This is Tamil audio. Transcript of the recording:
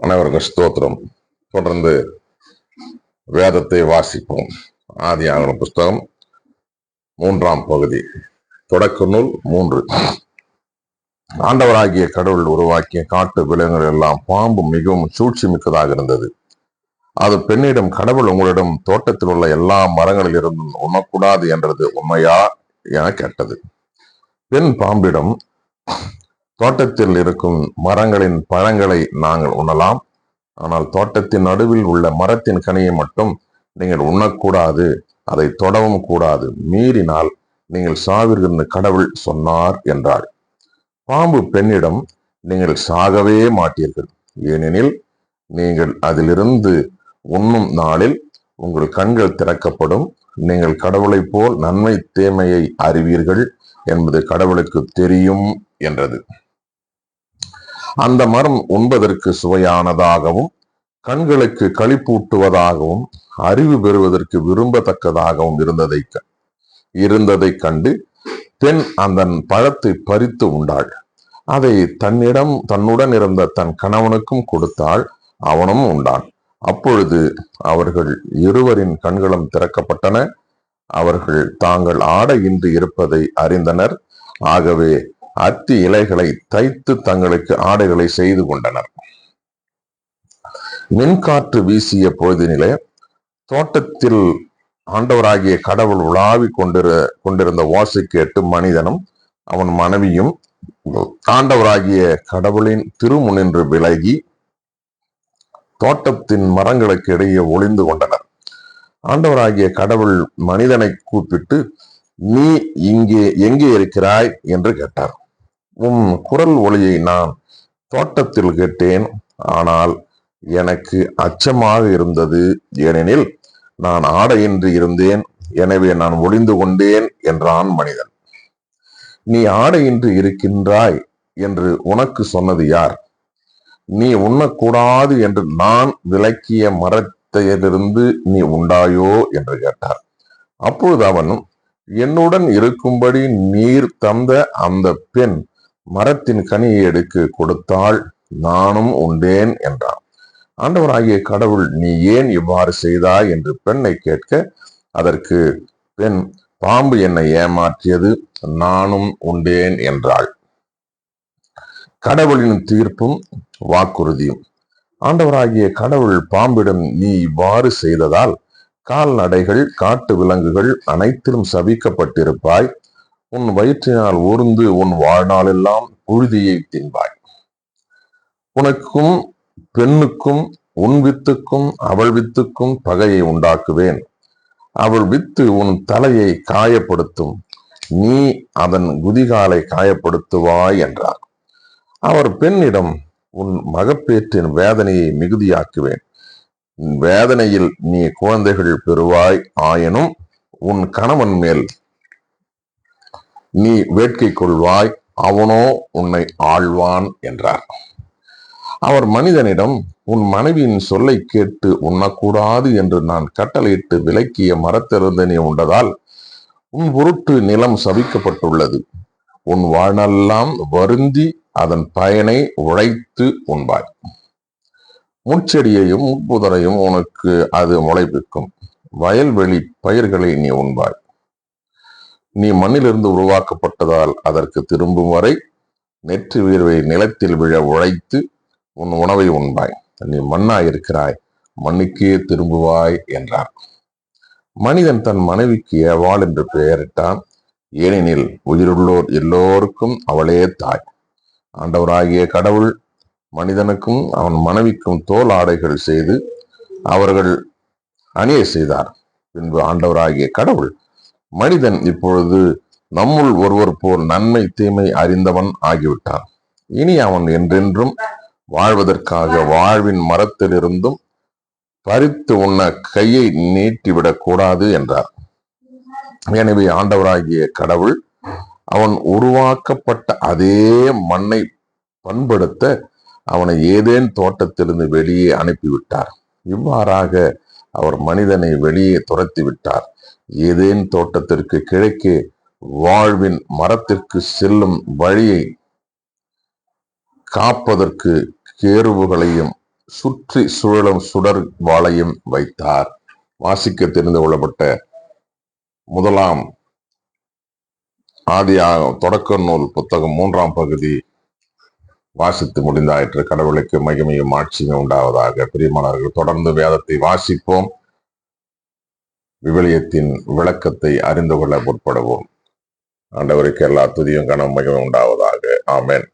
அனைவருக்கும் ஸ்தோத்திரம். தொடர்ந்து வேதத்தை வாசிப்போம். ஆதியாகம புஸ்தகம் 3ஆம் பகுதி, தொடக்க நூல் 3. ஆண்டவராகிய கடவுள் உருவாக்கிய காட்டு விலங்குகள் எல்லாம் பாம்பு மிகவும் சூழ்ச்சி மிக்கதாக இருந்தது. அது பெண்ணிடம், கடவுள் உங்களிடம் தோட்டத்தில் உள்ள எல்லா மரங்களில் இருந்தும் உண்ணக்கூடாது என்றது உண்மையா என கேட்டது. பெண் பாம்பிடம், தோட்டத்தில் இருக்கும் மரங்களின் பழங்களை நாங்கள் உண்ணலாம், ஆனால் தோட்டத்தின் நடுவில் உள்ள மரத்தின் கனியை மட்டும் நீங்கள் உண்ணக்கூடாது, அதை தொடவும் கூடாது, மீறினால் நீங்கள் சாவீர்கள் என்று கடவுள் சொன்னார் என்றாள். பாம்பு பெண்ணிடம், நீங்கள் சாகவே மாட்டீர்கள், ஏனெனில் நீங்கள் அதிலிருந்து உண்ணும் நாளில் உங்கள் கண்கள் திறக்கப்படும், நீங்கள் கடவுளைப் போல் நன்மை தீமையை அறிவீர்கள் என்பது கடவுளுக்கு தெரியும் என்றது. அந்த மரம் உண்பதற்கு சுவையானதாகவும் கண்களுக்கு களிப்பூட்டுவதாகவும் அறிவு பெறுவதற்கு விரும்பத்தக்கதாகவும் இருந்ததை கண்டு பெண் அந்த பழத்தை பறித்து உண்டாள். அதை தன்னுடன் இருந்த தன் கணவனுக்கும் கொடுத்தாள், அவனும் உண்டான். அப்பொழுது அவர்கள் இருவரின் கண்களும் திறக்கப்பட்டன, அவர்கள் தாங்கள் ஆடையின்றி இருப்பதை அறிந்தனர். ஆகவே அத்தி இலைகளை தைத்து தங்களுக்கு ஆடைகளை செய்து கொண்டனர். மின்காற்று வீசிய பொழுதினிலே தோட்டத்தில் ஆண்டவராகிய கடவுள் உலாவி கொண்டிருந்த ஓசை கேட்டு மனிதனும் அவன் மனைவியும் ஆண்டவராகிய கடவுளின் திருமுனின்று விலகி தோட்டத்தின் மரங்களுக்கு இடையே ஒளிந்து கொண்டனர். ஆண்டவராகிய கடவுள் மனிதனை கூப்பிட்டு, நீ எங்கே இருக்கிறாய் என்று கேட்டார். உன் குரல் ஒலியை நான் தோட்டத்தில் கேட்டேன், ஆனால் எனக்கு அச்சமாக இருந்தது, ஏனெனில் நான் ஆடையின்றி இருந்தேன், எனவே நான் ஒளிந்து கொண்டேன் என்றான் மனிதன். நீ ஆடையின்றி இருக்கின்றாய் என்று உனக்கு சொன்னது யார்? நீ உண்ணக்கூடாது என்று நான் விலக்கிய மரத்திலிருந்து நீ உண்டாயோ என்று கேட்டார். அப்பொழுது அவன், என்னுடன் இருக்கும்படி நீர் தந்த அந்த பெண் மரத்தின் கனியை எடுக்க கொடுத்தாள், நானும் உண்டேன் என்றான். ஆண்டவராகிய கடவுள், நீ ஏன் இவ்வாறு செய்தாய் என்று பெண்ணை கேட்க, அதற்கு பெண், பாம்பு என்னை ஏமாற்றியது, நானும் உண்டேன் என்றாள். கடவுளின் தீர்ப்பும் வாக்குறுதியும். ஆண்டவராகிய கடவுள் பாம்பிடம், நீ இவ்வாறு செய்ததால் கால்நடைகள், காட்டு விலங்குகள் அனைத்திலும் சபிக்கப்பட்டிருப்பாய், உன் வயிற்றினால் ஊர்ந்து உன் வாழ்நாளெல்லாம் புழுதியை தின்பாய். உனக்கும் பெண்ணுக்கும் உன் வித்துக்கும் அவள் வித்துக்கும் பகையை உண்டாக்குவேன், அவள் வித்து உன் தலையை காயப்படுத்தும், நீ அதன் குதிகாலை காயப்படுத்துவாய் என்றார். அவர் பெண்ணிடம், உன் மகப்பேற்றின் வேதனையை மிகுதியாக்குவேன், வேதனையில் நீ குழந்தைகள் பெறுவாய், ஆயினும் உன் கணவன் மேல் நீ வேட்கை கொள்வாய், அவனோ உன்னை ஆழ்வான் என்றார். அவர் மனிதனிடம், உன் மனைவியின் சொல்லை கேட்டு உண்ணக்கூடாது என்று நான் கட்டளையிட்டு விலக்கிய மரத்திலிருந்து நீ உண்டதால் உன் பொருட்டு நிலம் சபிக்கப்பட்டுள்ளது, உன் வாழ்நாளெல்லாம் வருந்தி அதன் பயனை உழைத்து உண்பாய். முட்செடியையும் முட்புதரையும் உனக்கு அது முளைப்பிக்கும், வயல்வெளி பயிர்களை நீ உண்பாய். நீ மண்ணிலிருந்து உருவாக்கப்பட்டதால் அதற்கு திரும்பும் வரை நெற்றி வீர்வை நிலத்தில் விழ உழைத்து உன் உணவை உண்பாய், நீ மண்ணாய் இருக்கிறாய், மண்ணுக்கே திரும்புவாய் என்றார். மனிதன் தன் மனைவிக்கு ஏவாள் என்று பெயரிட்டான், ஏனெனில் உயிருள்ளோர் எல்லோருக்கும் அவளே தாய். ஆண்டவராகிய கடவுள் மனிதனுக்கும் அவன் மனைவிக்கும் தோல் ஆடைகள் செய்து அவர்கள் அணிய செய்தார். பின்பு ஆண்டவராகிய கடவுள், மனிதன் இப்பொழுது நம்முள் ஒருவர் போல் நன்மை தீமை அறிந்தவன் ஆகிவிட்டான், இனி அவன் என்றென்றும் வாழ்வதற்காக வாழ்வின் மரத்திலிருந்தும் பறித்து உண்ண கையை நீட்டிவிடக் கூடாது என்றார். எனவே ஆண்டவராகிய கடவுள் அவன் உருவாக்கப்பட்ட அதே மண்ணை பண்படுத்த அவனை ஏதேன் தோட்டத்திலிருந்து வெளியே அனுப்பிவிட்டார். இவ்வாறாக அவர் மனிதனை வெளியே துரத்தி விட்டார். ஏதேன் தோட்டத்திற்கு கிழக்கே வாழ்வின் மரத்திற்கு செல்லும் வழியை காப்பதற்கு கேருவுகளையும் சுற்றி சுழலும் சுடர் வாளையும் வைத்தார். வாசிக்க தெரிந்து கொள்ளப்பட்ட முதலாம் தொடக்க நூல் புத்தகம் 3ஆம் பகுதி வாசித்து முடிந்தாயிற்று. கடவுளுக்கு மகிமையும் ஆட்சியும் உண்டாவதாக. பிரியமானவர்கள், தொடர்ந்து வேதத்தை வாசிப்போம். விவிலியத்தின் விளக்கத்தை அறிந்து கொள்ள முற்படுவோம். ஆண்டவருக்கு எல்லா துதியும் கனம் மகிமை உண்டாவதாக. ஆமென்.